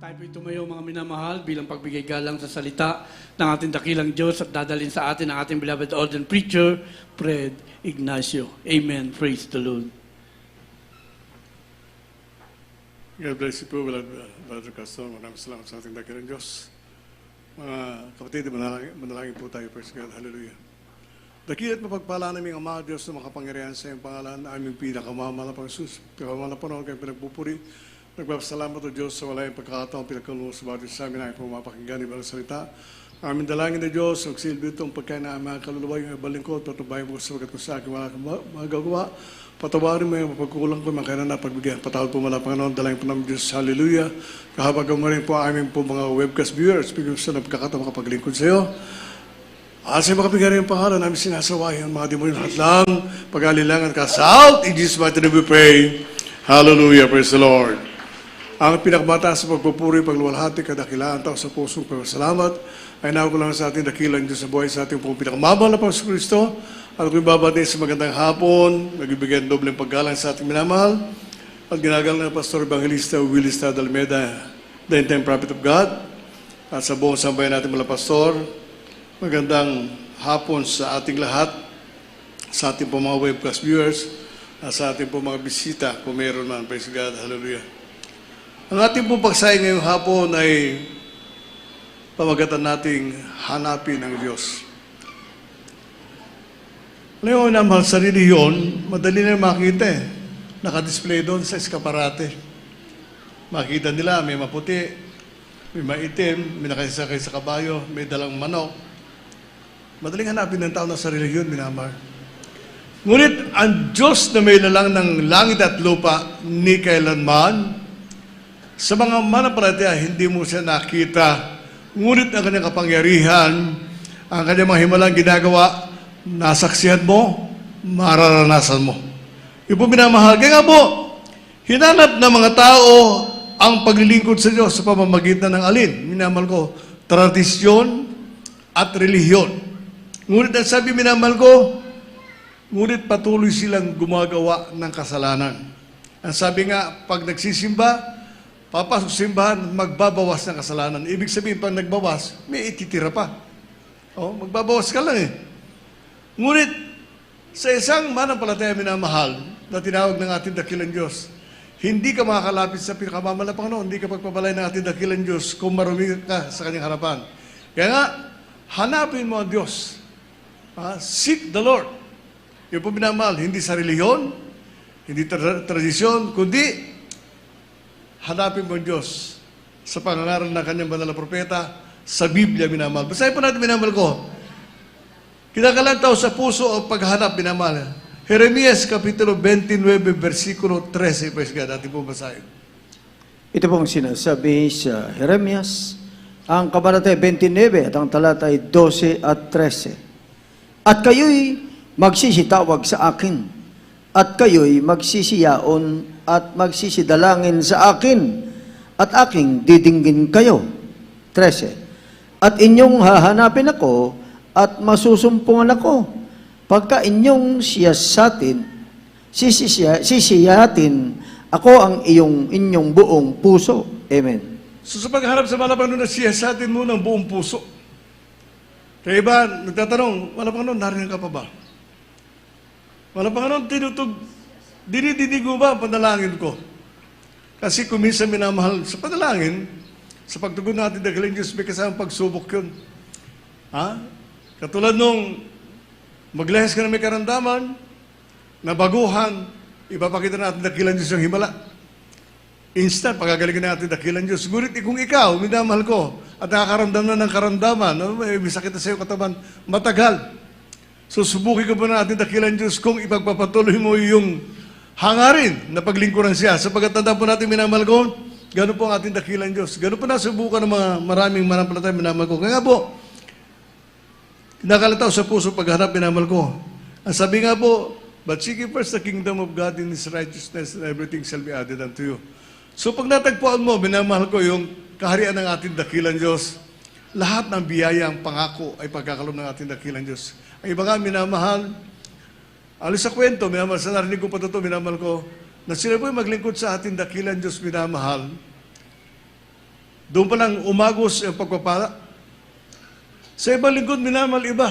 Tayo po'y tumayo mga minamahal bilang pagbigay galang sa salita ng ating dakilang Diyos at dadalhin sa atin ang ating beloved ordained preacher, Fred Ignacio. Amen. Praise the Lord. God bless you po, Brother Castor. Maraming salamat sa ating dakilang Diyos. Mga kapatid, manalangin po tayo. Praise God. Hallelujah. Dakilat mapagpala namin ang mga Diyos na makapangyarihan sa iyong pangalan, aming pinakamamalapang sus, pinakamalapang kayong pinagpupuri. Nagpapasalamat o Diyos sa wala yung pagkakataong pinagkalunod sa bawat isa amin ay pumapakinggan ng ibalang salita. Aming dalangin na Diyos, magsilbi itong pagkain na aming kaluluwa yung ibalingkod, patubayin mo sa wagat ko sa akin, wala kang magagawa. Patawarin mo yung mapagkukulang ko, makailan na pagbigyan. Patawad po mula Panginoon, dalangin po namin Diyos. Hallelujah. Kahabag mo rin po aming po mga webcast viewers, bigyan sa pagkakataong makapaglingkod sa iyo. At sa makapigari yung pangalan namin sinasawayan, mga demonyo lahat lang, pag-alilangan ka sa out, in Jesus' mighty name we pray. Hallelujah, praise the Lord. Ang pinakamataas sa pagpupuri, pagluwalhati, kadakilaan, tao sa pusong pagpasalamat, ay nawa ko lang sa ating dakilang Diyos sa buhay sa ating pong pinakamabal na Panginoon Kristo. At ako'y babati sa magandang hapon, nagbibigyan dobleng paggalang sa ating minamahal, at ginagalang ng Pastor Evangelista Willis Almeida, the end-time prophet of God, at sa buong sambayan natin mga pastor, magandang hapon sa ating lahat, sa ating po mga webcast viewers, at sa ating po mga bisita, kung meron man. Praise God, hallelujah. Ang ating pong pagsaya ngayong hapon ay pamagatan nating hanapin ang Diyos. Ngayon naman sa reliyon, madali na makita eh. Nakadisplay doon sa eskaparate. Makita nila, may maputi, may maitim, may nakasakay sa kabayo, may dalang manok. Madaling hanapin ng tao na sa reliyon, minamar. Ngunit ang Diyos na may lalang ng langit at lupa, ni kailanman, sa mga manampalataya, hindi mo siya nakita. Ngunit ang kanyang kapangyarihan, ang kanyang mga himalang ginagawa, nasaksihan mo, mararanasan mo. Yung po minamahal. Kaya nga po, hinanap ng mga tao ang paglilingkod sa Diyos sa pamamagitan ng alin? Minamahal ko, tradisyon at relihiyon. Ngunit ang sabi minamahal ko, ngunit patuloy silang gumagawa ng kasalanan. Ang sabi nga, pag nagsisimba, papasok sa simbahan, magbabawas ng kasalanan. Ibig sabihin, pag nagbawas, may ititira pa. O, magbabawas ka lang eh. Ngunit, sa isang manampalataya minamahal na tinawag ng ating dakilang Diyos, hindi ka makakalapit sa pinakamamalapang Panginoon, hindi ka pagpabalay ng ating dakilang Diyos kung marumi ka sa kanyang harapan. Kaya nga, hanapin mo ang Diyos. Seek the Lord. Yung po minamahal, hindi sa reliyon, hindi tradisyon, kundi hanapin mo ang Diyos sa pangangaral ng kanyang banal na propeta sa Biblia, minamahal. Basahin po natin, minamahal ko. Kinakalantaw sa puso ang paghanap, minamahal. Jeremias, Kapitulo 29, versikulo 13. Praise God. Ating po basahin. Ito pong sinasabi sa Jeremias, ang kabanata 29 at ang talata ay 12 at 13. At kayo'y magsisitawag sa akin, at kayo'y magsisiyaon at magsisidalangin sa akin, at aking didinggin kayo. 13. At inyong hahanapin ako, at masusumpungan ako, pagka inyong siyasatin, sisiyatin, ako ang inyong buong puso. Amen. So sa pagharap sa malapang nun, siyasatin mo ng buong puso. Kaya iba, nagtatanong, malapang nun, narinig ka pa ba? Malapang nun, dinidinig mo ba ang panalangin ko? Kasi kung minsan minamahal sa panalangin, sa pagtugon natin dakilang Diyos, may kasamang pagsubok yun. Katulad nung maglahas ka na may karamdaman, na baguhan, ipapakita natin dakilang Diyos yung himala. Instant, pagagaling natin dakilang Diyos. Ngunit kung ikaw, minamahal ko, at nakakaramdam na ng karamdaman, may sakit na sa iyo katawan, matagal. Susubukin ko ba natin dakilang Diyos kung ipagpapatuloy mo yung hangarin na paglingkuran siya. Sapagat tanda po natin, minamahal ko, gano'n po ang ating dakilang Diyos. Gano'n po nasubukan ng mga maraming manampalataya, minamahal ko. Kaya nga po, nakalataw sa puso paghanap, minamahal ko. Ang sabi nga po, but seek ye first the kingdom of God in His righteousness, and everything shall be added unto you. So pag natagpuan mo, minamahal ko, yung kaharian ng ating dakilang Diyos, lahat ng biyayang pangako ay pagkakaroon ng ating dakilang Diyos. Ang iba nga, minamahal, alis sa kwento, minamahal, sa narinig ko pa ito, minamahal ko, na sila po'y maglingkod sa ating dakilang Diyos, minamahal, Doon pa lang umagos ang pagpapala. Sa ibang lingkod, minamahal iba.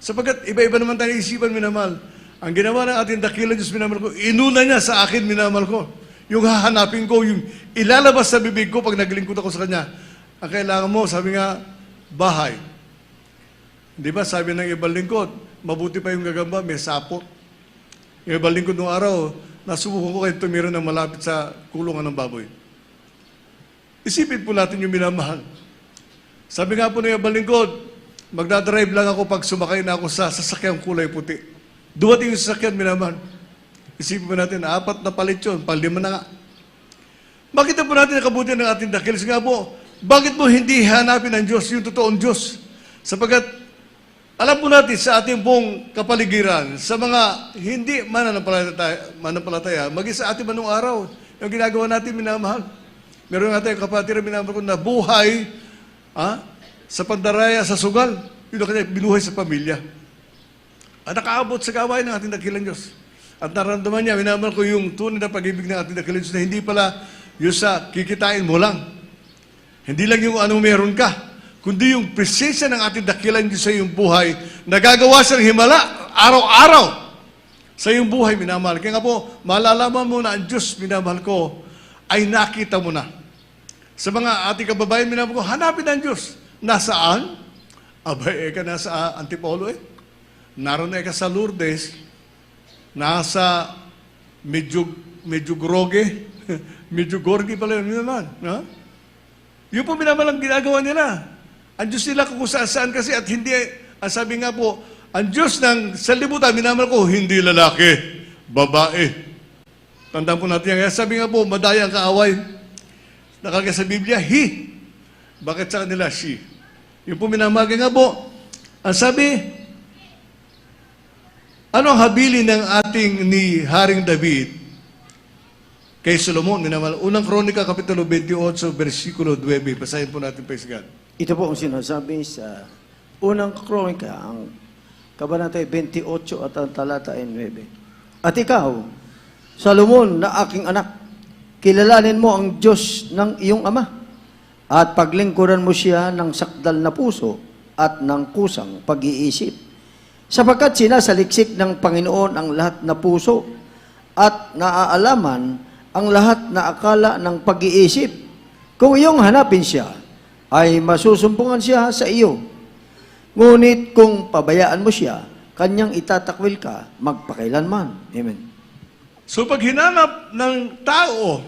Sapagkat iba-iba naman tayo isipan, minamahal. Ang ginawa ng ating dakilang Diyos, minamahal ko, inuna niya sa akin, minamahal ko. Yung hahanapin ko, yung ilalabas sa bibig ko pag naglingkod ako sa Kanya. Ang kailangan mo, sabi nga, bahay. Di ba, sabi ng ibang lingkod, mabuti pa yung gagamba, may sapot. Yung ibang lingkod nung araw, nasubukan ko kayo tumira ng malapit sa kulungan ng baboy. Isipin po natin yung minamahal. Sabi nga po ng ibang lingkod, magdadrive lang ako pag sumakay na ako sa sasakyang kulay puti. Dumating yung sasakyan, minamahal. Isipin po natin, 4 na palit yun, 5 na nga. Makita po natin ang kabutihan ng ating dakil. Nga po, bakit mo hindi hanapin ang Diyos, yung totoong Diyos? Sapagkat, alam po natin sa ating pong kapaligiran, sa mga hindi mananampalataya, maging sa ating manong araw, yung ginagawa natin, minamahal. Meron nga tayong kapatid na minamahal ko na buhay, sa pandaraya, sa sugal, yun ang kanya binuhay sa pamilya. At nakaabot sa gawain ng ating dakilang Diyos. At naramdaman niya, minamahal ko yung tunay na pag-ibig ng ating dakilang Diyos na hindi pala yung sa kikitain mo lang. Hindi lang yung ano meron ka, kundi yung presensya ng ating dakilang Diyos sa iyong buhay, nagagawa sa himala, araw-araw, sa iyong buhay, minamahal. Kaya nga po, malalaman mo na ang Diyos, minamahal ko, ay nakita mo na. Sa mga ating kababayan, minamahal ko, hanapin ang Diyos. Nasaan? Abay, eka nasa Antipolo eh. Naroon na eka sa Lourdes, nasa medyo groge, medyo gorgi pala yun naman. Ha? Yun po minamalang ginagawa nila. Ang Diyos nila kung saan kasi at hindi, ang sabi nga po, ang Diyos ng sanlibutan, minamal ko, hindi lalaki, babae. Tandaan po natin yan. Kaya sabi nga po, madaya ang kaaway. Nakalagay sa Biblia, he. Bakit sa kanila, she? Yun po minamagay nga po. Ang sabi, ano ang habilin ng ating ni Haring David kay Solomon? Minamal, unang Kronika, Kapitulo 28, versikulo 9. Basahin po natin, praise God. Ito po ang sinasabi sa unang kronika, ang kabanata 28 at ang talata 9. At ikaw, Solomon na aking anak, kilalanin mo ang Diyos ng iyong ama at paglingkuran mo siya ng sakdal na puso at ng kusang pag-iisip. Sapagkat sinasaliksik ng Panginoon ang lahat na puso at naaalaman ang lahat na akala ng pag-iisip. Kung iyong hanapin siya, ay masusumpungan siya sa iyo. Ngunit kung pabayaan mo siya, kanyang itatakwil ka magpakailanman. Amen. So pag hinanap ng tao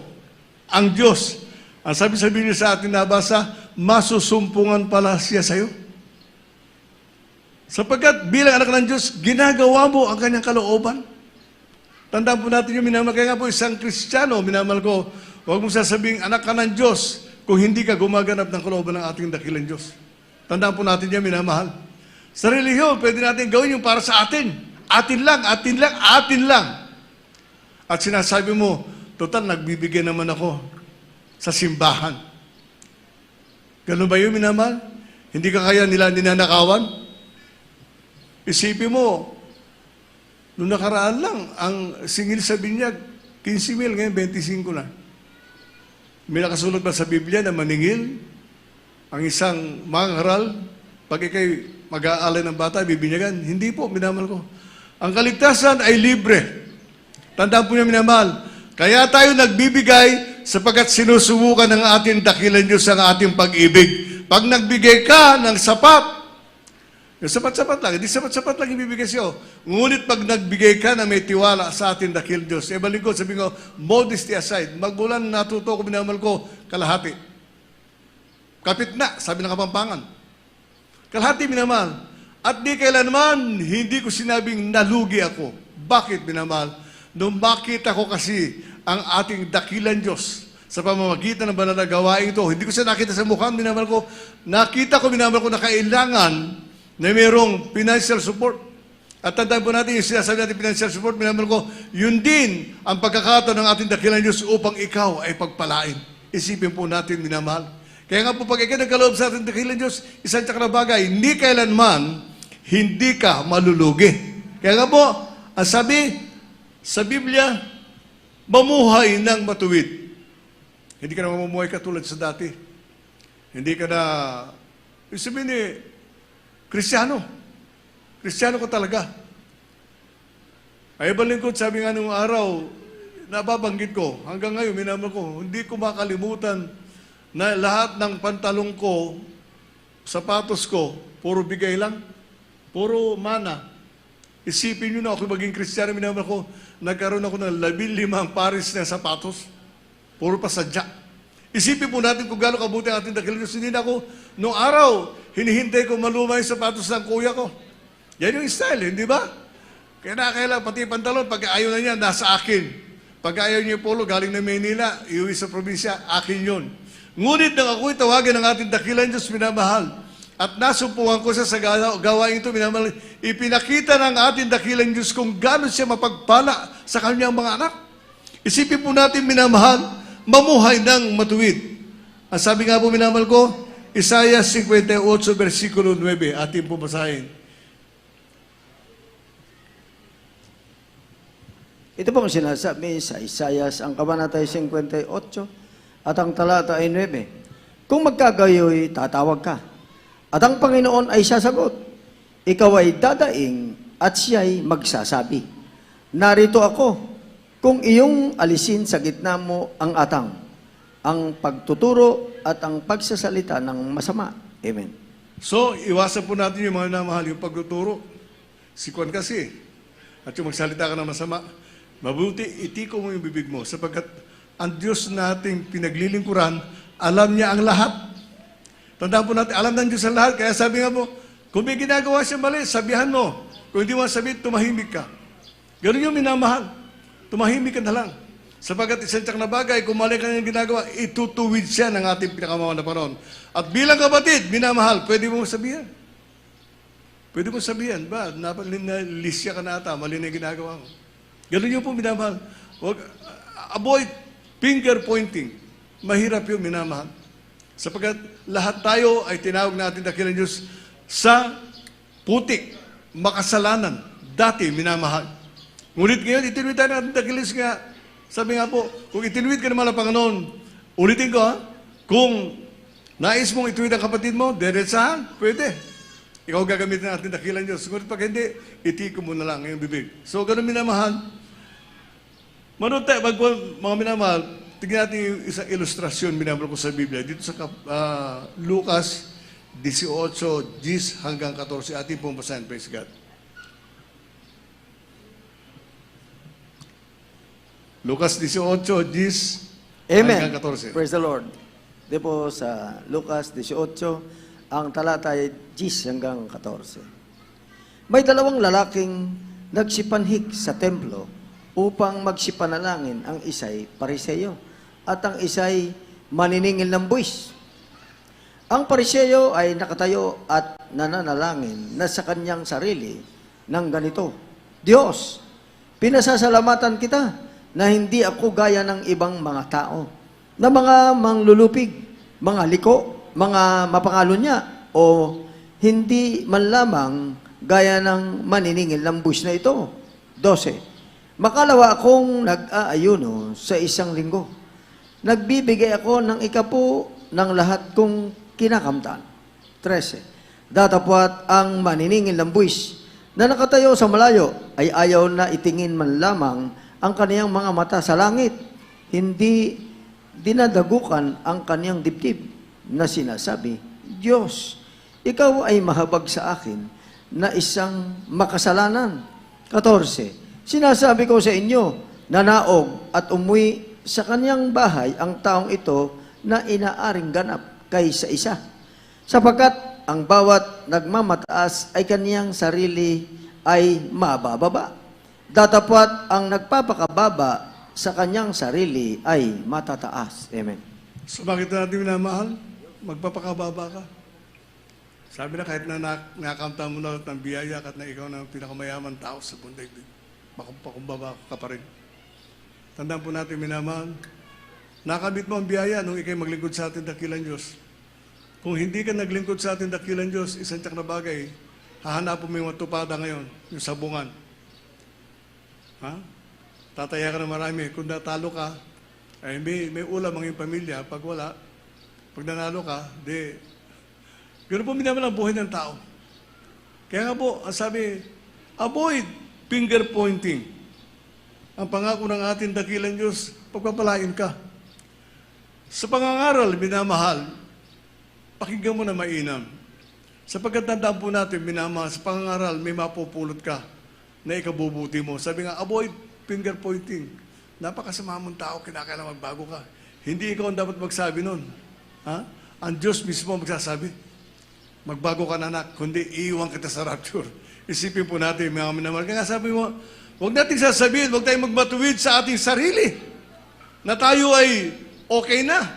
ang Diyos, ang sabi sa Biblia sa atin nabasa, masusumpungan pala siya sa iyo. Sapagkat bilang anak ng Diyos, ginagawa mo ang kanyang kalooban. Tandaan po natin yung minamahal. Kaya nga po isang Kristiyano, minamahal ko, huwag mong sasabing anak ka ng Diyos kung hindi ka gumaganap ng kalooban ng ating dakilang Diyos. Tandaan po natin yan, minamahal. Sa relihiyon, pwede natin gawin yung para sa atin. Atin lang, atin lang, atin lang. At sinasabi mo, total, nagbibigay naman ako sa simbahan. Ganun ba yun, minamahal? Hindi ka kaya nila ninanakawan? Isipin mo, noong nakaraan lang, ang singil sa binyag, 15,000, ngayon 25 na. May nakasulat ba sa Biblia na maningil ang isang mangaral pag ikay mag-aalay ng bata, bibinyagan? Hindi po, minamahal ko. Ang kaligtasan ay libre. Tandaan po niya, minamahal. Kaya tayo nagbibigay sapagkat sinusubukan ng ating dakilan Diyos ang ating pag-ibig. Pag nagbigay ka ng sapat, yung sapat-sapat lang, hindi sapat-sapat lang ibibigay sa'yo. Ngunit pag nagbigay ka na may tiwala sa ating dakilang Diyos, balik ko, sabi ko, modesty aside, magmulan natuto ko, minamahal ko, kalahati. Kapit na, sabi ng Kapampangan. Kalahati, minamahal. At di kailanman, hindi ko sinabing nalugi ako. Bakit, minamahal? Nung makita ko kasi ang ating dakilan Diyos sa pamamagitan ng banal na gawain ito, hindi ko siya nakita sa mukha, minamahal ko, nakita ko, minamahal ko na kailangan na mayroong financial support. At tandaan po natin yung sinasabi natin financial support, minamahal ko, yun din ang pagkakataon ng ating dakilan Diyos upang ikaw ay pagpalain. Isipin po natin, minamahal. Kaya nga po, pag ikaw nagkaloob sa ating dakilan Diyos, isang tsak na bagay, hindi kailanman, hindi ka malulugi. Kaya nga po, ang sabi sa Biblia, mamuhay ng matuwid. Hindi ka na mamumuhay katulad sa dati. Hindi ka na, ibig sabihin Kristiyano. Kristiyano ka talaga. Ay balingkod, sabi nga nung araw, nababanggit ko, hanggang ngayon, minamahal ko, hindi ko makalimutan na lahat ng pantalong ko, sapatos ko, puro bigay lang, puro mana. Isipin nyo na ako maging Kristiyano, minamahal ko, nagkaroon ako ng 15 pares na sapatos, puro pasadya. Isipin po natin kung gaano kabuti ang ating dakilang Diyos. Hindi na ako, noong araw, hinihintay ko maluma yung sapatos ng kuya ko. Yan yung style, hindi ba? Kaya nakakailang, pati pantalon, pag ayaw na niya, nasa akin. Pag ayaw niya polo, galing na Maynila, iuwi sa probinsya, akin yun. Ngunit nang ako'y tawagan ng ating dakilang Diyos, minamahal, at nasumpungan ko siya sa gawain ito, minamahal, ipinakita ng ating dakilang Diyos kung gano'n siya mapagpala sa kanyang mga anak. Isipin po natin, minamahal, mamuhay ng matuwid. Ang sabi nga po, minamahal ko, Isaiah 58, versikulo 9, ating pumasahin. Ito pong sinasabi sa Isaiah, ang kabanata 58 at ang talata ay 9. Kung magkagayoy, tatawag ka. At ang Panginoon ay sasagot. Ikaw ay dadaing at siya'y magsasabi. Narito ako, kung iyong alisin sa gitna mo ang atang, ang pagtuturo at ang pagsasalita ng masama. Amen. So, iwasan po natin yung mga namahal, yung pagtuturo. Sikuan kasi. At yung magsalita ka ng masama. Mabuti, itiko mo yung bibig mo sapagkat ang Diyos nating pinaglilingkuran, alam niya ang lahat. Tandaan po natin, alam ng Diyos ang lahat. Kaya sabi nga po, kung may ginagawa siya mali, sabihan mo. Kung hindi mo sabihin, tumahimik ka. Ganun yung minamahal. Tumahimik ka na lang. Sapagkat isang tiyak na bagay, kung mali ka ng ginagawa, itutuwid siya ng ating pinakamawang na panahon. At bilang kapatid, minamahal, pwede mo sabihan. Pwede mo sabihan, ba, napalilisya ka na ata, mali na yung ginagawa mo. Ganun yung po, minamahal. Avoid finger pointing. Mahirap yung minamahal. Sapagkat lahat tayo ay tinawag natin dakilang Diyos sa putik, makasalanan. Dati, minamahal. Ngunit ngayon, itinuwid tayo natin dakilang Diyos nga. Sabi nga po, kung itinuwid ka naman ang Panginoon, ulitin ko kung nais mong ituwid ang kapatid mo, diretsahan, pwede. Ikaw gagamitin natin dakilang Diyos. Ngunit pag hindi, itiko mo na lang ngayong bibig. So, ganun minamahal. Manood tayo, mga minamahal, tignan natin yung isang ilustrasyon minamahal ko sa Biblia. Dito sa Lucas 18, 10 hanggang 14. Ating pong basahin, praise God. Lucas 18, 10 Amen. hanggang 14. Praise the Lord. Di po sa Lucas 18, ang talata ay 10 hanggang 14. May dalawang lalaking nagsipanhik sa templo upang magsipanalangin. Ang isa'y pariseyo at ang isa'y maniningil ng buwis. Ang pariseyo ay nakatayo at nananalangin na sa kanyang sarili ng ganito, Diyos, pinasasalamatan kita na hindi ako gaya ng ibang mga tao, na mga manglulupig, mga liko, mga mapangalunya, o hindi man lamang gaya ng maniningil ng buwis na ito. 12. Makalawa akong nag-aayuno sa isang linggo. Nagbibigay ako ng ikapu ng lahat kong kinakamtan. 13. Datapwat ang maniningil ng buwis na nakatayo sa malayo ay ayaw na itingin man lamang ang kaniyang mga mata sa langit. Hindi dinadagukan ang kaniyang dibdib na sinasabi, Diyos, ikaw ay mahabag sa akin na isang makasalanan. 14. Sinasabi ko sa inyo, nanaog at umuwi sa kaniyang bahay ang taong ito na inaaring ganap kaysa isa. Sapagkat ang bawat nagmamataas ay kaniyang sarili ay mabababa. Datapwat ang nagpapakababa sa kanyang sarili ay matataas. Amen. So bakit natin minamahal? Magpapakababa ka. Sabi na kahit na nakakamta mo na ng biyaya at na ikaw na pinakamayaman tao sa bunday, makumbaba ka pa rin. Tandaan po natin, minamahal, nakamit mo ang biyaya nung ikay maglingkod sa ating dakilang Diyos. Kung hindi ka naglingkod sa ating dakilang Diyos, isang tiyak na bagay, hahanapin mo yung matupada ngayon, yung sabungan. Ha? Tataya ka na marami. Kung natalo ka, ay may ulam ang iyong pamilya. Pag wala, Pag nanalo ka, gano'n po minamahal ang buhay ng tao. Kaya nga po, ang sabi, avoid finger pointing. Ang pangako ng ating dakilang Diyos, pagpapalain ka. Sa pangangaral, minamahal, pakinggan mo na mainam. Sapagkat tandaan po natin, minamahal, sa pangangaral, may mapupulot ka na ikabubuti mo. Sabi nga, avoid finger pointing. Napakasama mong tao, kinakailangan magbago ka. Hindi ikaw ang dapat magsabi nun. Ha? Ang Diyos mismo magsasabi, magbago ka na anak, kundi iiwan kita sa rapture. Isipin po natin, mga minamahal. Kaya sabi mo, huwag natin sasabihin, huwag tayong magmatuwid sa ating sarili na tayo ay okay na.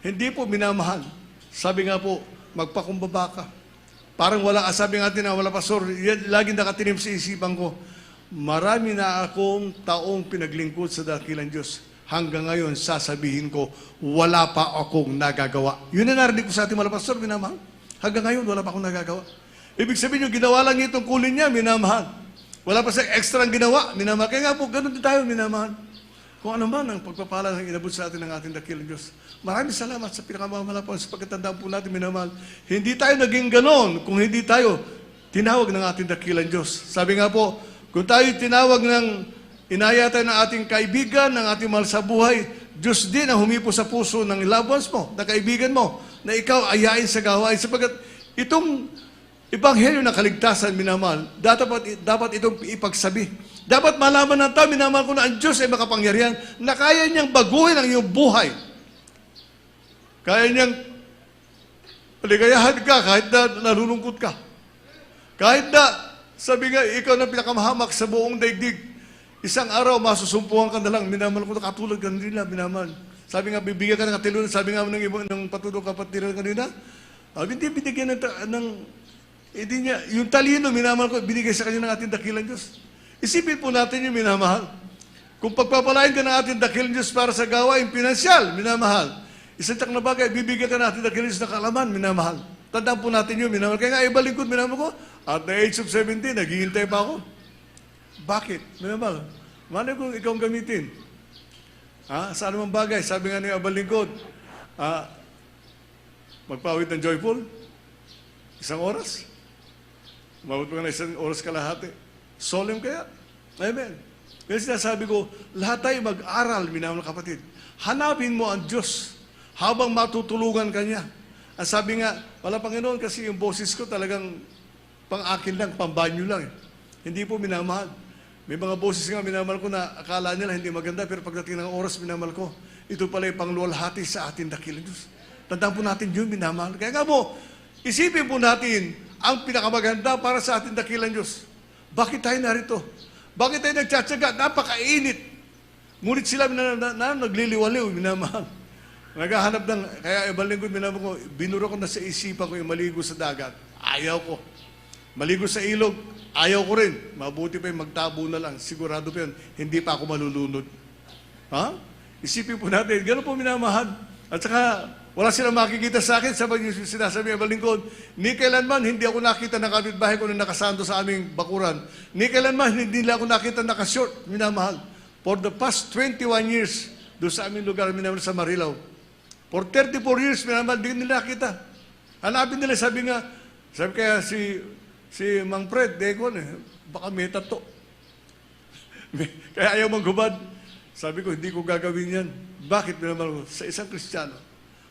Hindi po minamahal. Sabi nga po, magpakumbaba ka. Parang wala, sabi nga natin na wala pastor, laging nakatinim sa isipan ko, marami na akong taong pinaglingkod sa dakilang Diyos. Hanggang ngayon, sasabihin ko, wala pa akong nagagawa. Yun na narinig ko sa ating mga pastor, minamahal. Hanggang ngayon, wala pa akong nagagawa. Ibig sabihin yung ginawa lang itong kulin niya, minamahal. Wala pa sa extra ang ginawa, minamahal. Kaya nga po, ganun din tayo, minamahal. Kung ano man ang pagpapala ng inabot sa atin ng ating dakilang Diyos. Maraming salamat sa pinakamamalapan sa pagkatandaan po natin, minamahal. Hindi tayo naging ganon kung hindi tayo tinawag ng ating dakilang Diyos. Sabi nga po, kung tayo tinawag ng inaya tayo ng ating kaibigan, ng ating mahal sa buhay, Diyos din ang humipo sa puso ng loved ones mo, ng kaibigan mo, na ikaw ayain sa gawain. Sapagkat itong Ebanghelyo ng kaligtasan, minamahal, dapat itong ipagsabi. Dapat malaman ng tao, minamahal ko na ang Diyos ay makapangyarihan, na kaya niyang baguhin ang iyong buhay. Kaya niyang paligayahan ka kahit na nalulungkot ka. Kahit na, sabi nga, ikaw na pinakamahamak sa buong daigdig, isang araw masusumpuhan ka na lang, minamahal ko na katulad ka nila, minamahal. Sabi nga, bibigyan ka ng katilunan, sabi nga ng ibang ng patulong kapatiran kanina, hindi binigyan hindi niya, yung talino, minamahal ko, binigay sa kanya ng ating dakilang Diyos. Isipin po natin yung minamahal. Kung pagpapalain ka ng ating dakilang Diyos para sa gawain pinansyal, minamahal. Isang tak na bagay, bibigyan ka ng ating dakilang Diyos na kaalaman, minamahal. Tandaan po natin yun, minamahal. Kaya nga, ibalingkod, minamahal ko, at the age of 17, naghihintay pa ako. Bakit? Minamahal. Malay kung ikaw gamitin. Sa anumang bagay, sabi nga ng abalingkod, magpawit ng joyful, 1 oras. Umabot mo na 1 oras kalahati. Solemn kaya? Amen. Kaya sinasabi ko, lahat tayo mag-aral, minamahal kapatid. Hanapin mo ang Diyos habang matutulungan ka niya. Ang sabi nga, wala Panginoon kasi yung boses ko talagang pang-akin lang, pambanyo lang. Hindi po minamahal. May mga boses nga minamahal ko na akala nila hindi maganda, pero pagdating ng oras minamahal ko, ito pala yung pangluwalhati sa ating dakilang Diyos. Tandaan po natin yun, minamahal. Kaya nga po, isipin po natin ang pinakamaganda para sa ating dakilang Diyos. Bakit tayo narito? Bakit tayo nagtsatsaga? Napakainit. Ngunit sila nagliliwaliw, minamahal. Naghahanap ng, kaya ibang lingkod, minamahal ko, binuro ko na sa isipan ko yung maligo sa dagat. Ayaw ko. Maligo sa ilog, ayaw ko rin. Mabuti pa yung magtabo na lang. Sigurado pa yun, hindi pa ako malulunod. Isipin po natin, gano'n po minamahal. At saka, wala silang makikita sa akin, sabi yung sinasabi ng balingkod, ni kailanman hindi ako nakita ng kapitbahay ko na nakasando sa aming bakuran. Ni kailanman hindi nila ako nakita nakashort, minamahal. For the past 21 years, doon sa aming lugar, minamahal sa Marilao. For 34 years, minamahal, hindi nila nakita. Hanapin nila, sabi kaya si Mang Fred, baka may tato. Kaya ayaw manggubad. Sabi ko, hindi ko gagawin yan. Bakit, minamahal ko? Sa isang Kristiyano,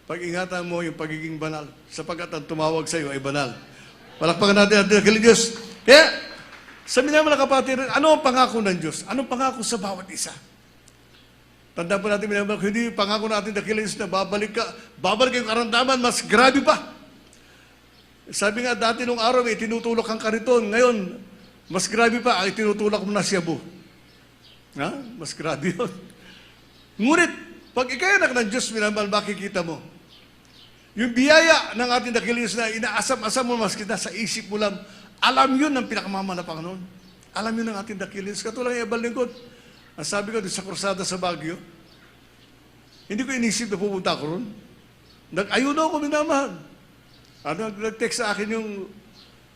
pag-ingatan mo yung pagiging banal, sapagkat ang tumawag sa iyo ay banal. Palakpakan natin ang dakilang Diyos. Kaya, sa minamahal na kapatid, ano ang pangako ng Diyos? Anong pangako sa bawat isa? Tandaan po natin, minamahal, hindi pangako natin dakilang Diyos na babalik yung karamdaman, mas grabe pa. Sabi nga, dati nung araw, may tinutulak kang kariton. Ngayon, mas grabe pa, ay tinutulak mo na Shabu. Mas grabe yun. Ngunit, pag ikay anak ng Diyos, minamahal, makikita mo. Yung biyaya ng ating dakilang Diyos na inaasam-asam mo mas kita sa isip mo lang, alam yun ng pinakamamahal na Panginoon. Alam yun ng ating dakilang Diyos. Katulad ng ibang lingkod. Ang sabi ko, sa krusada sa Baguio, hindi ko inisip na pupunta ko ron. Nag-ayuno ako, minamahal. Nag-text sa akin yung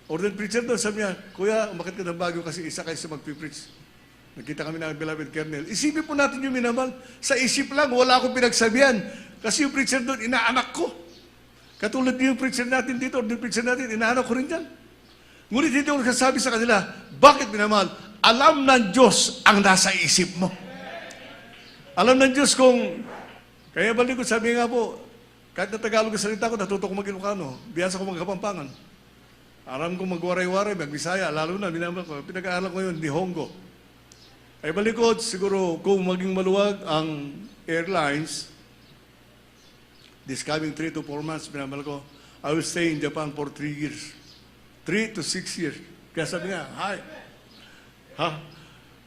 ordained preacher doon. Sabi niya, Kuya, umakit ka ng Baguio kasi isa kayo sa magpipreach. Nakita kami ng beloved Kernel. Isipin po natin yung minamahal. Sa isip lang, wala akong pinagsabihan. Kasi yung preacher doon, inaanak ko. Katulad yung preacher natin dito, or yung preacher natin, inaano ko rin yan. Ngunit hindi ako nagsasabi sa kanila, bakit minamahal? Alam ng Diyos ang nasa isip mo. Alam ng Diyos kung, kaya balik ko, sabi nga po, kahit na Tagalog ang salita ko, natuto ko mag-Ilocano, biyasa ko mag-Kapampangan. Alam ko mag-waray-waray, mag-Bisaya, lalo na, minamahal ko, pinag-aaral ko yun, Nihongo. Ay balik ko, siguro, kung maging maluwag ang airlines, this coming 3 to 4 months, minamahal ko, I will stay in Japan for 3 years. 3 to 6 years. Kaya sabi nga, hi. Ha?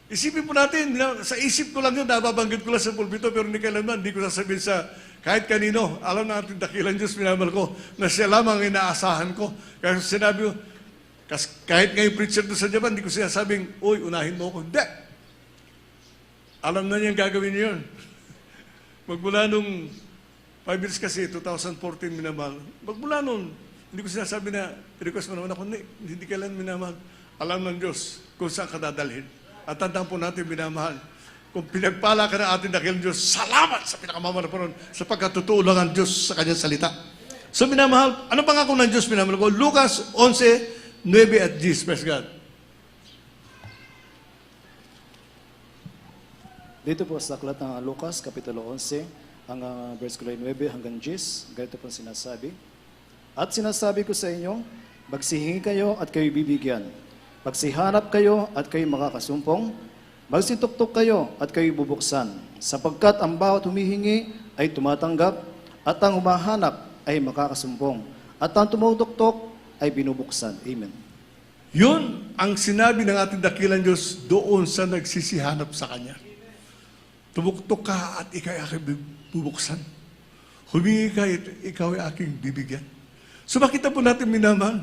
Isipin po natin, sa isip ko lang yun, nababanggit ko lang sa pulpito, pero hindi kailanman, hindi ko sasabihin sa kahit kanino. Alam natin, dakilang Diyos, minamahal ko, na siya lamang inaasahan ko. Kaya sinabi ko, kahit ngayon preacher doon sa Japan, hindi ko sinasabing, uy, unahin mo ako. Hindi. Alam na niyang gagawin niya yun. Magmula nung 5 years kasi, 2014 minamahal. Magmula nun, hindi ko sinasabi na, request mo naman ako, hindi kailan minamahal. Alam ng Diyos kung saan ka dadalhin. At tandaan po natin, minamahal, kung pinagpala ka ng ating dakilang Diyos, salamat sa pinakamamahal po ron, sapagkat totoo lang ang Diyos sa kanyang salita. So minamahal, ano pangako ng Diyos, minamahal ko? Lucas 11, 9 at 10. Praise God. Dito po sa aklat ng Lucas, Kapitulo 11, ang versikulo 9 hanggang 10, ganito po sinasabi. At sinasabi ko sa inyo, magsihingi kayo at kayo bibigyan. Magsihanap kayo at kayo makakasumpong. Magsituktok kayo at kayo bubuksan. Sapagkat ang bawat humihingi ay tumatanggap, at ang humahanap ay makakasumpong. At ang tumutoktok ay binubuksan. Amen. Yun ang sinabi ng ating dakilang Diyos doon sa nagsisihanap sa Kanya. Tumuktok ka at ikaw ay aking bubuksan. Humingi ka at ikaw ay aking bibigyan. So makita po natin, minamahal,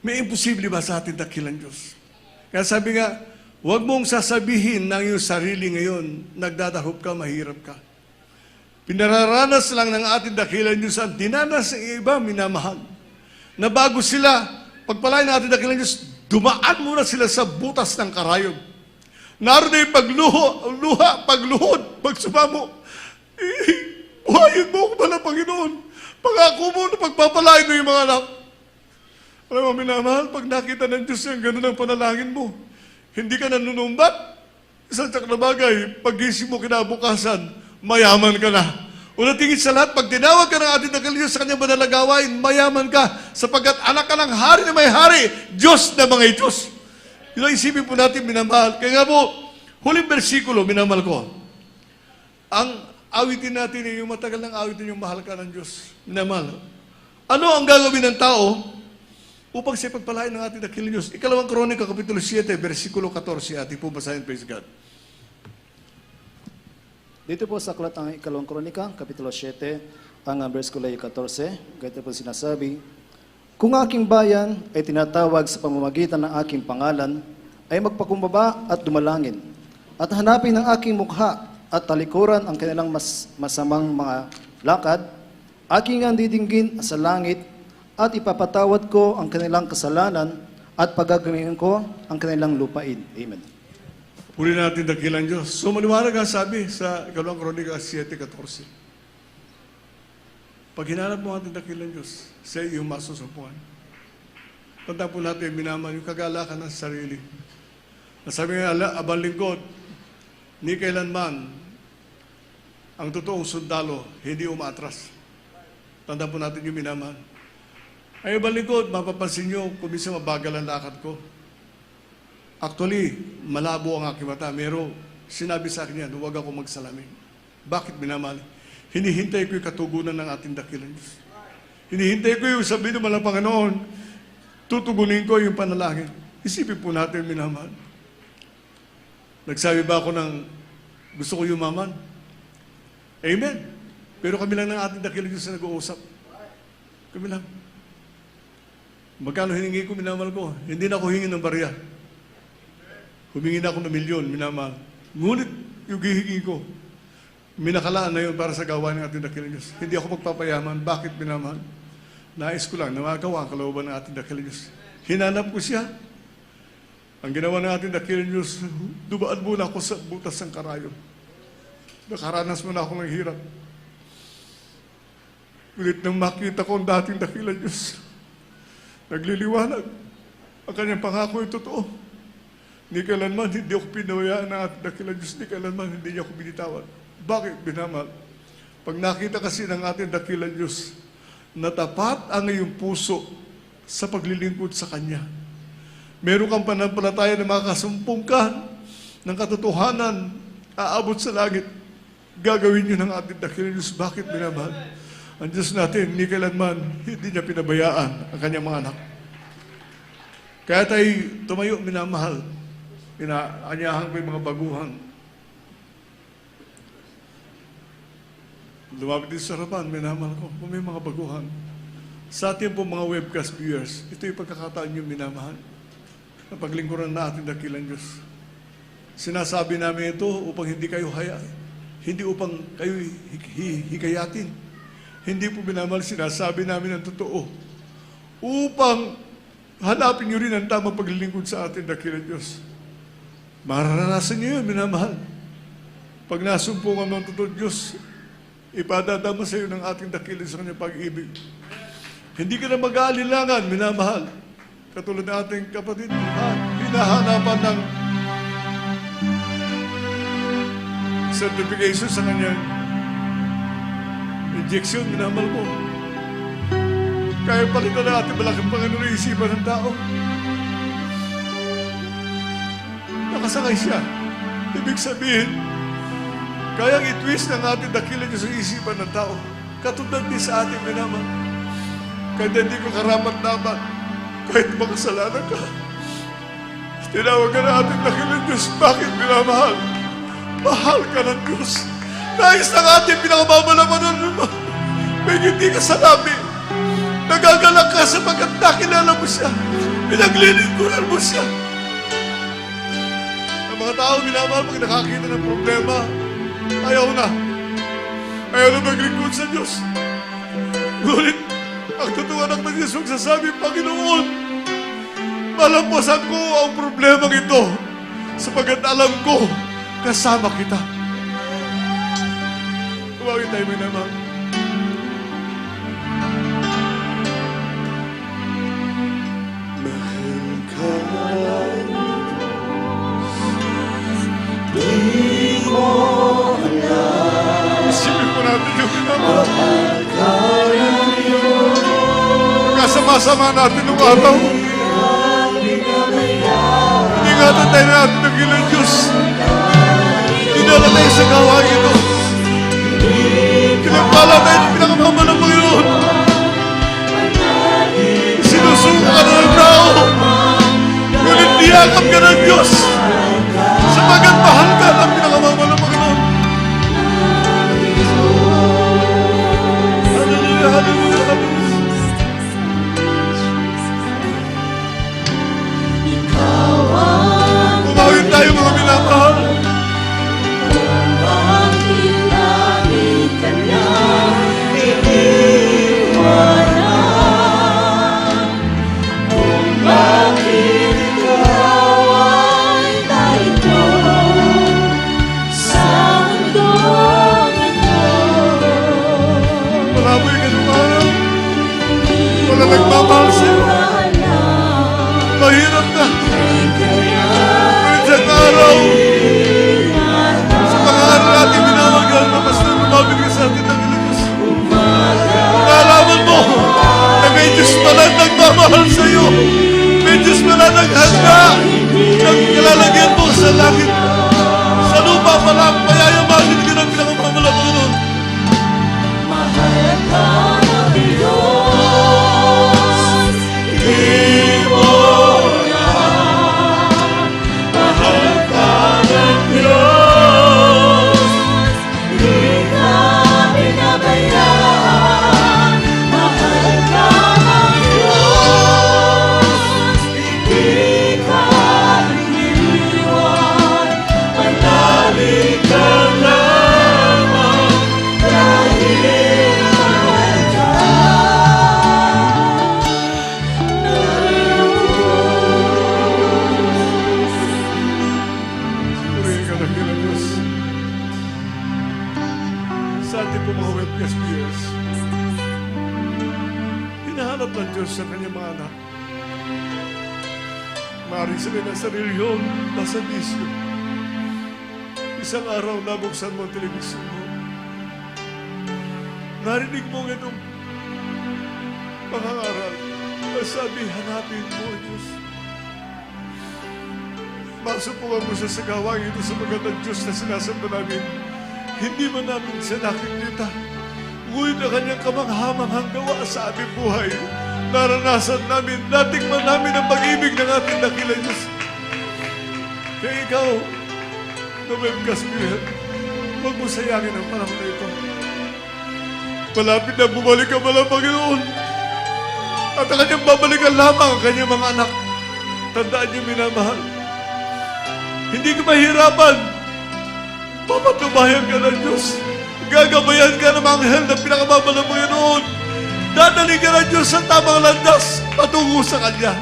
may imposible ba sa ating dakilang Diyos? Kaya sabi nga, huwag mong sasabihin ng iyong sarili ngayon, nagdadahop ka, mahirap ka. Pinararanas lang ng ating dakilang Diyos ang dinanas ng iba, minamahal. Na bago sila, pagpalain ng ating dakilang Diyos, dumaan muna sila sa butas ng karayom. Naroon na yung pagluhod, pagsumamo. Buhayin mo ako pala, Panginoon. Pangako mo na pagpapalain mo yung mga anak. Alam mo, minamahal, pag nakita ng Diyos yung gano'n ang panalangin mo, hindi ka nanunumbat. Isang tsak na bagay, pag-gising mo kinabukasan, mayaman ka na. Una tingin sa lahat, pag tinawag ka ng ating dakilang Diyos sa kanyang banalagawain, mayaman ka, sapagkat anak ka ng hari na may hari, Diyos na mga Diyos. Yun ang isipin po natin, minamahal. Kaya nga po, huling bersikulo, minamahal ko. Ang awitin natin ay yung matagal ng awitin yung mahal ka ng Diyos. Minamahal. Ano ang gagawin ng tao upang siya pagpalain ng ating dakilang Diyos? Ikalawang Kronika, Kapitulo 7, versikulo 14. Ating po basahin, praise God. Dito po sa aklat ng Ikalawang Kronika, Kapitulo 7, ang versikulo 14, ganito po sinasabi, kung aking bayan ay tinatawag sa pamamagitan ng aking pangalan, ay magpakumbaba at dumalangin, at hanapin ang aking mukha at talikuran ang kanilang masamang mga lakad, aking ang didinggin sa langit, at ipapatawad ko ang kanilang kasalanan, at pagagawin ko ang kanilang lupain. Amen. Puri natin dakilang Diyos. So maliwanag ang sabi sa Ikalawang Kronika 7:14. Pag hinanap mo ating dakilang Diyos, sa iyong masusumpuan. Tanda po natin, minamahal yung kagalakan ng sarili. Nasabi nga, abang lingkod, ni kailanman, ang totoong sundalo, hindi umaatras. Tanda po natin yung minamahal. Ay, abang lingkod, mapapansin nyo, kung minsan mabagal ang lakad ko. Actually, malabo ang aking mata. Pero sinabi sa akin yan, huwag ako magsalamin. Bakit minamahal? Hinihintay ko yung katugunan ng ating dakilang Diyos. Hinihintay ko yung sabihin ng malang Panginoon, tutugunin ko yung panalangin. Isipin po natin, minamahal. Nagsabi ba ako ng gusto ko yumaman? Amen. Pero kami lang ng ating dakilang Diyos na nag-uusap. Kami lang. Magkano hiningi ko, minamahal ko? Hindi na ako hingi ng barya. Humingi na ako ng milyon, minamahal. Ngunit yung gihingi ko, minakalaan na yun para sa gawain ng ating dakilang Diyos. Hindi ako magpapayaman. Bakit, minamahal? Nais ko lang na magawa ang kalooban ng ating dakilang Diyos. Hinanap ko siya. Ang ginawa ng ating dakilang Diyos, dumaan muna ako sa butas ng karayom. Nakaranas mo na ako ng hirap. Ngunit nang makita ko ang dating dakilang Diyos, nagliliwanag, ang kanyang pangako ay totoo. Ni kailanman hindi ako pinawayaan ng ating dakilang Diyos, ni kailanman hindi niya ako binitawan. Bakit, binamahal? Pag nakita kasi ng ating dakilang Diyos, na tapat ang iyong puso sa paglilingkod sa Kanya. Meron kang pananampalataya na makakasumpong ka ng katotohanan, aabot sa langit. Gagawin niyo ng ating dakilang Diyos. Bakit, binamahal? Ang Diyos natin, ni kailanman, hindi niya pinabayaan ang kanyang mga anak. Kaya tayo tumayo, minamahal. Inaanyahan ko yung mga baguhan. Lumapit din sa harapan, minamahal ko, kung may mga baguhan. Sa atin po mga webcast viewers, ito yung pagkakataan yung minamahal. Ang paglingkuran na ating dakilang Diyos. Sinasabi namin ito upang hindi kayo hindi upang kayo hikayatin. Hindi po minamahal, sinasabi namin ang totoo. Upang hanapin nyo rin ang tamang paglilingkod sa ating dakilang Diyos. Mararanasan nyo yun, minamahal. Pag nasumpungan mo ang totoo Diyos, ipadadama sa iyo ng ating dakilang sa kanyang pag-ibig. Hindi ka na mag-aalilangan, minamahal. Katulad ng ating kapatid, hinahanapan ng certification sa kanyang injection, minamahal mo. Kaya palitan na ating malaking Panginoon ng isipan ng tao. Nakasakay siya. Ibig sabihin, kaya i-twist ng ating dakilang Diyos ang isipan ng tao. Katulad din sa ating minamahal. Kahit hindi ko karapat-dapat, kahit makasalanan ka, tinawag ka na ating dakilang Diyos. Bakit, minamahal? Mahal ka ng Diyos. Nais ng ating pinakamamalaman mo. May hindi ka salami. Nagagalak ka sapagkat nakilala mo siya. Pinaglilingkuran mo siya. Ang mga tao, minamahal, pag nakakita ng problema, ayaw na. Ayaw na maglingkod sa Diyos. Ngunit, ang totoo anak ng Diyos magsasabi, Panginoon, malampasan ko ang problema ito sapagkat alam ko, kasama kita. Tumawin tayo, minamahal. Isipin po natin yung minamahal. Kasama-sama natin nung araw. Ingatan tayo na natin ng ilang Diyos. Dinala tayo sa gawain ito. Kinagpala tayo ng pinakamama ng Panginoon. Sinusuka ka ng tao. Ngunit niyakap ka ng Diyos. Sapagat mahal ka ng pinakamama ng Panginoon. Hallelujah, hallelujah, hallelujah. Umawin tayo mga minamahal. Malaboy ka ng araw. Wala nagmamahal sa'yo. Mahirap na. Sa araw, sa pangaral natin minamagal na mas lumabig ka sa atin ng Diyos. Nalaman mo na may Diyos pala nagmamahal sa iyo. May Diyos pala naghanda ng kalalagyan mo sa langit. Sa lupa pala, mayayamanin ka ng pinakamamala mo nun. Mahal ka ng Diyos, di mo Come banal ng Diyos sa kanyang mga anak. Maaaring sabihin ng sarili yun, nasa bisyo. Isang araw, nabuksan mo ang telebisyon mo. Narinig mo itong pangangaral. Sabi, hanapin mo, Diyos. Masupukan mo siya sa gawain ito sa magandang Diyos na sinasamba namin. Hindi man namin siya nakikita. Ngunit ang kanyang kamanghamanghang gawa sa aming buhay. Naranasan namin, natikman namin ang pag-ibig ng ating dakilang Diyos. Kaya ikaw, na may kaspihan, huwag mo sayangin ang panahon na ito. Malapit na bumalik ka pala, Panginoon. At ang kanyang babalikan lamang ang kanyang mga anak. Tandaan niyo, minamahal. Hindi ka mahirapan. Papatubayan ka ng Diyos. Gagabayan ka ng mga anghel na pinakamabal ng Panginoon. Dadaling ka ng Diyos sa tamang landas patungo sa Kanya.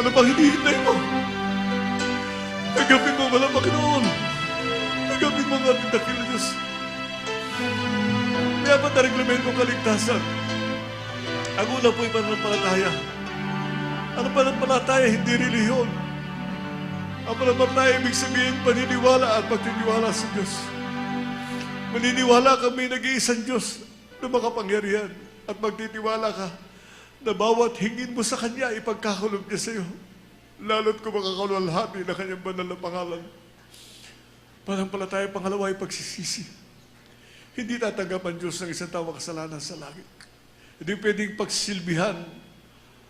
Ano bang hinihintay mo? Nagapin mo wala, Panginoon. Nagapin mo ang ating dakilang Diyos. May apat na reglamento kaligtasan. Ang una po'y pananampalataya. Ang pananampalataya, hindi relihiyon. Ang pananampalataya, ibig sabihin, paniniwala at pagtiniwala sa Diyos. Maniniwala kami nag-iisang Diyos na makapangyarihan at magtitiwala ka na bawat hingin mo sa Kanya, ipagkakulog niya sa iyo. Lalo't kung makakalwalhati na Kanyang banal na pangalan. Pananampalataya, pangalawa ay pagsisisi. Hindi tatanggap ang Diyos ng isang tao kasalanan sa langit. Hindi pwedeng pagsilbihan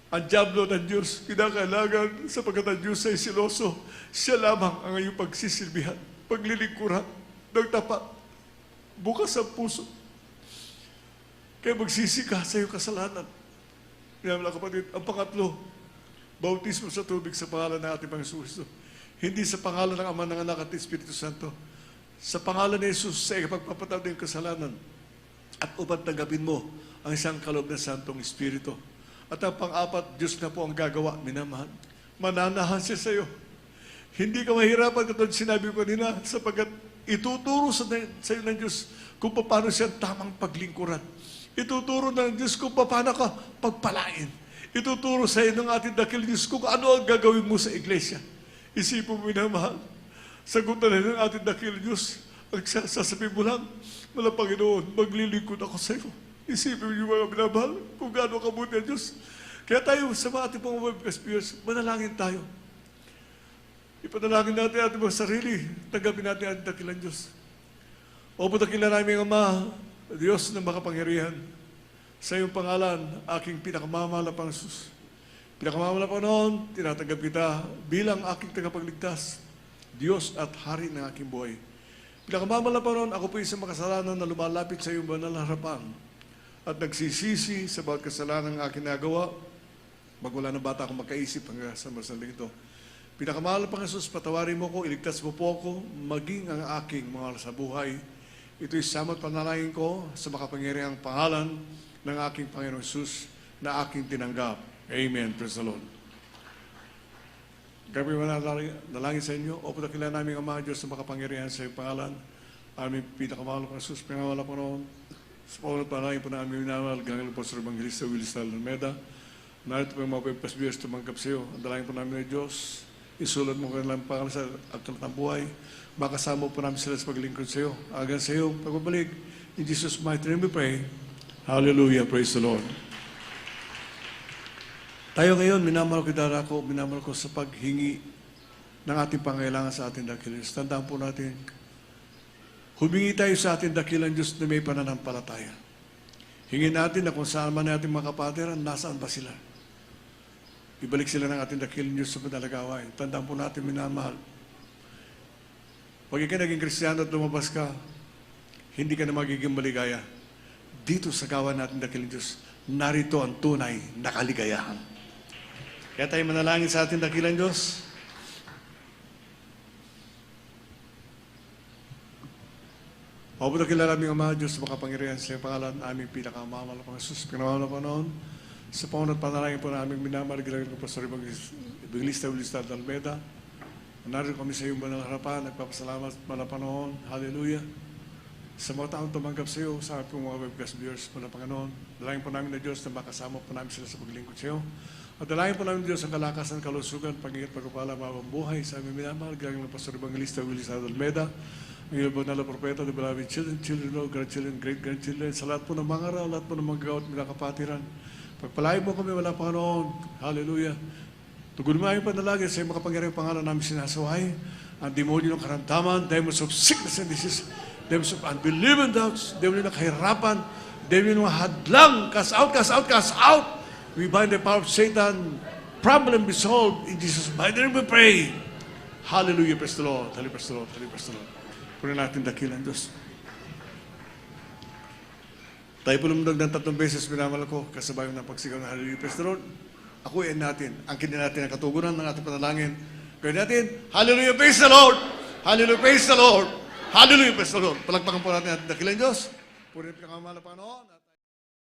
ang diablo ng Diyos. Kinakailangan sapagkat ang Diyos ay siloso. Siya lamang ang iyong pagsisilbihan. Paglilingkuran ng tapat. Bukas ang puso. Kaya magsisi ka sa iyong kasalanan. Kaya mga kapatid, ang pangatlo, bautismo sa tubig sa pangalan ng ating Panginoon Kristo. Hindi sa pangalan ng Ama, ng Anak at Espiritu Santo. Sa pangalan ni Jesus sa ipagpapatawad ng kasalanan. At upang tanggapin mo ang isang kaloob ng Santong Espiritu. At ang pang-apat, Diyos na po ang gagawa, minamahal. Mananahan siya sa iyo. Hindi ka mahirapan katulad sinabi ko kanina sapagkat ituturo sa iyo ng Diyos kung paano siya tamang paglingkuran. Ituturo ng Diyos kung paano ka pagpalain. Ituturo sa iyo ng ating dakilang Diyos kung ano ang gagawin mo sa iglesia. Isipin mo, minamahal. Sagutan na ng ating dakilang Diyos. Ang sasabihin mo lang, wala Panginoon, maglilingkod ako sa iyo. Isipin niyo mga minamahal kung gaano kabuti ang Diyos. Kaya tayo sa mga ating mga webcaspers, manalangin tayo. Ipanalangin natin ating mga sarili. Tanggapin natin ang dakilang Diyos. O dakilan namin Ama, Diyos na makapangyarihan. Sa iyong pangalan, aking pinakamamahal na Panginoon. Pinakamamahal na Panginoon, tinatanggap kita bilang aking tagapagligtas, Diyos at Hari ng aking buhay. Pinakamamahal na Panginoon, ako po isang makasalanan na lumalapit sa iyong banal na harapan at nagsisisi sa bawat kasalanan ng aking nagawa. Magmula ng bata akong makaisip hanggang sa masaling ito. Pinakamahal na Panginoon, patawarin mo ko, iligtas mo po ako, maging ang aking mga sa buhay. Ito'y samot panalangin ko sa makapangyarihang pangalan ng aking Panginoon Jesus na aking tinanggap. Amen. Praise the Lord. Gabi mo nalangin sa inyo, o patakilan namin ang mga Diyos na makapangyarihan sa iyong pangalan. Aming pinakamahal na Jesus, pinamahal na Panginoon. Sa pangalan panalangin po namin minamahal, ganang Pastor Evangelista Willis Almeda. Narito po yung mga pagpasbiyas tumanggap sa iyo. Ang dalangin po namin ng Diyos. Isulat mo kanilang pangalan sa aklat ng buhay. Makasama po namin sila sa paglingkod sa iyo. Agan sa iyo, pagbabalik. In Jesus' mighty name we pray. Hallelujah. Praise the Lord. Tayo ngayon, minamahal ko sa paghingi ng ating pangailangan sa ating dakilang Diyos. Tandaan po natin, humingi tayo sa ating dakilang Diyos na may pananampalataya. Hingin natin na kung saan man natin mga kapatiran, nasaan ba sila? Ibalik sila ng ating dakilang Diyos sa panalagawain. Tandaan po natin, minamahal. Pag ikaw naging Kristiyano at lumabas ka, hindi ka na magiging maligaya. Dito sa gawa natin dakilang Diyos, narito ang tunay na kaligayahan. Kaya tayo manalangin sa ating dakilang Diyos. Mabuti kilala aming Ama, Diyos na makapangyarihan sa iyong pangalan, aming pinakamamahal na Panginoon. Pinamahal na Panginoon, sa pangunat panalangin po namin minamaligalan ko Pastor Evangelista Willis Almeda. Narito kami sa iyong banal harapan, nagpapasalamat, Panginoon. Hallelujah. Sa mga taong tumanggap sa iyo, sa ating mga webcast viewers po ng Panginoon, dalangin po namin na Diyos na makasama po namin sila sa paglingkod sa iyo. At dalangin po namin Diyos ang kalakasan, kalusugan, pag-ingat, pagpapala, mabang buhay sa aming minamahal, gagawin ng Pastor Evangelista Willie Sado Almeda, ang iyong banal na propeta, the beloved children, children, grandchildren, great-grandchildren, sa lahat po ng mga araw, lahat po ng mga gawat, mga kapatiran. Pagpalain mo kami, wala Panginoon. Hallelujah. Tugunin mo ang panalangin sa iyong makapangyarihang pangalan namin sinasaway. Ang demonyo ng karamdaman, demons of sickness and disease, demons of unbelief and doubts, demons ng kahirapan, demons ng hadlang, cast out, cast out, cast out. We bind the power of Satan. Problem be solved. In Jesus' mighty name we pray. Hallelujah, praise the Lord. Hallelujah, praise the Lord. Hallelujah, praise the Lord. Punin natin dakilan, Diyos. Tayo po lumundag ng 3 beses minamahal ko, kasabay ng pagsigaw ng Hallelujah, praise the Lord. Akuin natin, angkin natin ang katugunan ng ating panalangin. Gawin natin, Hallelujah, praise the Lord. Hallelujah, praise the Lord. Hallelujah, praise the Lord. Palagpakan po natin ang dakilan, Diyos. Punin natin ang kamahal na Panginoon.